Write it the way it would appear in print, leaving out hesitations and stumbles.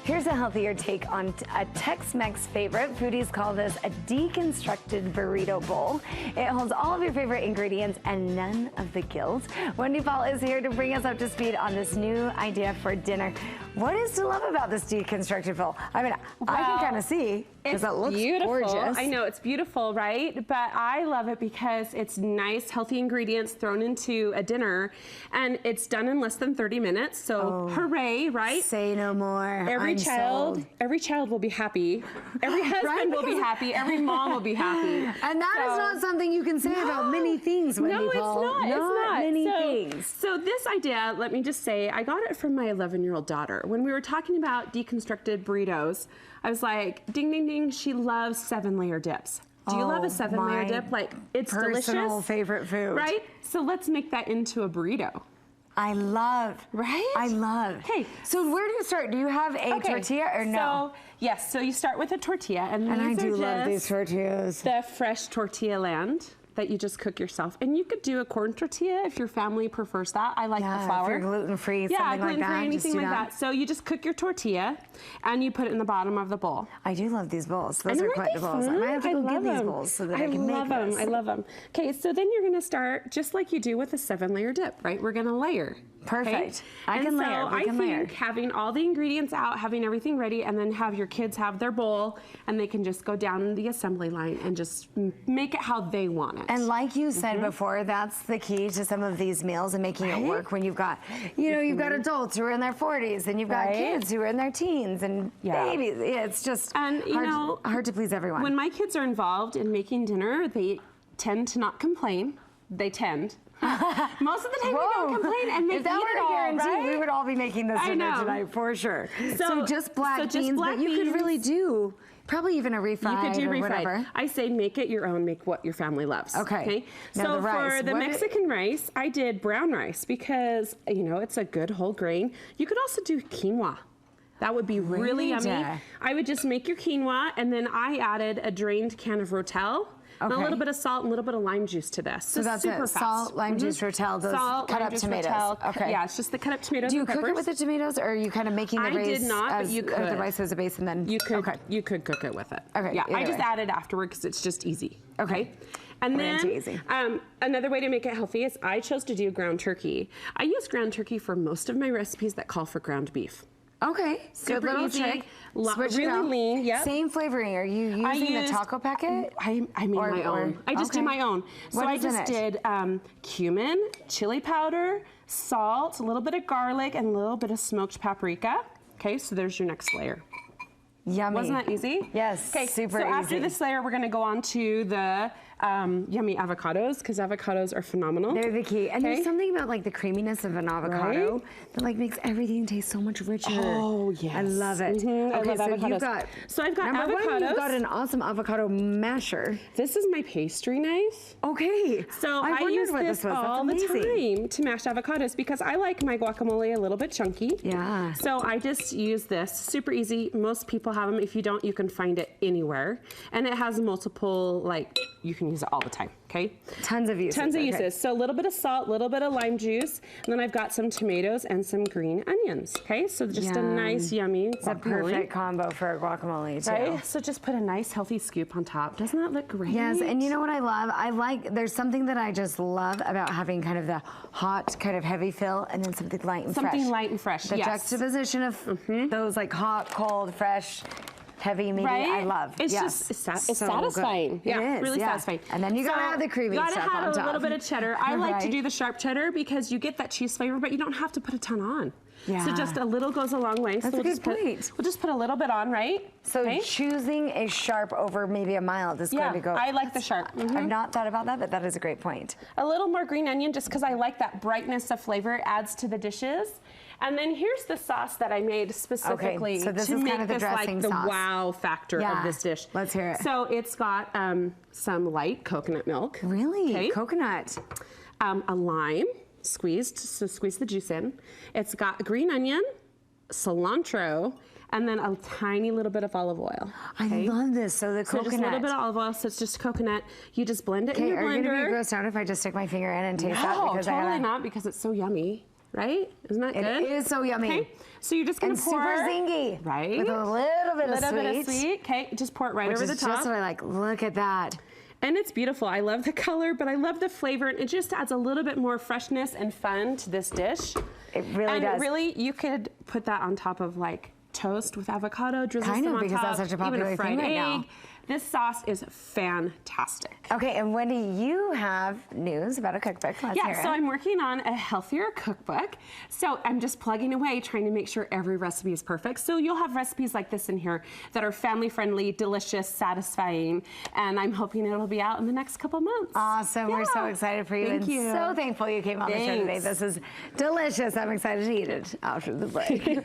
Here's a healthier take on a Tex-Mex favorite. Foodies call this a deconstructed burrito bowl. It holds all of your favorite ingredients and none of the guilt. Wendy Paul is here to bring us up to speed on this new idea for dinner. What is to love about this deconstructed bowl? I mean, I can kind of see because it looks gorgeous. I know, it's beautiful, right? But I love it because it's nice, healthy ingredients thrown into a dinner, and it's done in less than 30 minutes. So hooray, right? Say no more. Every child will be happy. Every husband will be happy. Every mom will be happy. And that is not something you can say about many things, Wendy Paul. No, it's not. Many things. So this idea, let me just say, I got it from my 11-year-old daughter. When we were talking about deconstructed burritos, I was like, ding, ding, ding, she loves 7-layer dips. Do you love a 7-layer dip? Like, it's delicious. Personal favorite food. Right? So let's make that into a burrito. I love. Right? I love. Okay. So where do you start? Do you have a tortilla or no? So, yes, so you start with a tortilla. And I do love these tortillas. The fresh tortilla land that you just cook yourself. And you could do a corn tortilla if your family prefers that. I like the flour. If you're gluten-free, something like that. Yeah, gluten-free, anything like that. So you just cook your tortilla and you put it in the bottom of the bowl. I do love these bowls. Those are quite the bowls. I might have to go get these bowls so that I can make this. I love them. Okay, so then you're gonna start just like you do with a 7-layer dip, right? We're gonna layer. Perfect. I think having all the ingredients out, having everything ready, and then have your kids have their bowl, and they can just go down the assembly line and just make it how they want it. And like you said before, that's the key to some of these meals and making it work when you've got, you've got adults who are in their 40s, and you've got kids who are in their teens, and babies. It's just hard to please everyone. When my kids are involved in making dinner, they tend to not complain. They tend. Most of the time they don't complain, and they eat it all, right? We would all be making this dinner tonight for sure. So just black beans, but you could really do probably even a refried. You could do refried. Whatever. I say make it your own, make what your family loves. Okay. So for the Mexican rice, I did brown rice because it's a good whole grain. You could also do quinoa. That would be really yummy. I would just make your quinoa, and then I added a drained can of Rotel. And a little bit of salt and a little bit of lime juice to this. So that's super fast. Salt, lime juice, Rotel, those cut up tomatoes. Okay. Yeah, it's just the cut up tomatoes. Do you and cook it with the tomatoes, or are you kind of making the rice? I did not, but you could. The rice as a base, and then you could. You could cook it with it. Okay. Yeah, I just added afterward because it's just easy. Okay. And then another way to make it healthy is I chose to do ground turkey. I use ground turkey for most of my recipes that call for ground beef. Okay, super easy. Trick. Really lean. Yep. Same flavoring. Are you using the taco packet? I made my own. I just did my own. So I just did cumin, chili powder, salt, a little bit of garlic, and a little bit of smoked paprika. Okay, so there's your next layer. Yummy. Wasn't that easy? Yes. Okay, super easy. So after this layer, we're going to go on to the yummy avocados, because avocados are phenomenal. They're the key. And there's something about like the creaminess of an avocado that like makes everything taste so much richer. Oh, yes. I love it. Okay, I love avocados. I've got number avocados. One, you've got an awesome avocado masher. This is my pastry knife. Okay. So I use this all the time to mash avocados because I like my guacamole a little bit chunky. Yeah. So I just use this. Super easy. Most people have them. If you don't, you can find it anywhere. And it has multiple, you can use it all the time, okay? Tons of uses. Tons of uses. So a little bit of salt, a little bit of lime juice, and then I've got some tomatoes and some green onions, okay? So just a nice, yummy guacamole. It's a perfect combo for a guacamole, too. Right? So just put a nice, healthy scoop on top. Doesn't that look great? Yes, and you know what I love? There's something that I just love about having kind of the hot, kind of heavy fill, and then something light and fresh. Something light and fresh, The juxtaposition of those hot, cold, fresh, heavy, meaty, I love. It's just it's satisfying. Good. Yeah, it is, really satisfying. And then you gotta have the creamy stuff on top. Gotta have a little bit of cheddar. I like to do the sharp cheddar because you get that cheese flavor, but you don't have to put a ton on. Yeah. So just a little goes a long way. That's a good point. We'll just put a little bit on, right? So choosing a sharp over maybe a mild is going to go. I like the sharp. I've not thought about that, but that is a great point. A little more green onion just because I like that brightness of flavor. It adds to the dishes. And then here's the sauce that I made specifically so this to is make kind of the this dressing the sauce. wow factor of this dish. Let's hear it. So it's got some light coconut milk. Really? Okay. Coconut. A lime squeezed, so squeeze the juice in. It's got green onion, cilantro, and then a tiny little bit of olive oil. I love this. So the coconut. Just a little bit of olive oil, so it's just coconut. You just blend it in your blender. Are you going to be grossed out if I just stick my finger in and taste that? No, totally not, because it's so yummy. right? Isn't that good? It is so yummy. Okay, so you're just gonna and pour. super zingy. Right. With a little bit of sweet. Okay, just pour it right over the top. Just what I like. Look at that. And it's beautiful. I love the color, but I love the flavor. And it just adds a little bit more freshness and fun to this dish. It really does. And really, you could put that on top of like toast with avocado, drizzle some on top. Because that's such a popular even a fried thing right egg. now. This sauce is fantastic. Okay, and Wendy, you have news about a cookbook. Let's hear it. So I'm working on a healthier cookbook. So I'm just plugging away, trying to make sure every recipe is perfect. So you'll have recipes like this in here that are family friendly, delicious, satisfying, and I'm hoping it'll be out in the next couple months. Awesome. We're so excited for you. Thank you. So thankful you came on the show today. This is delicious. I'm excited to eat it after the break.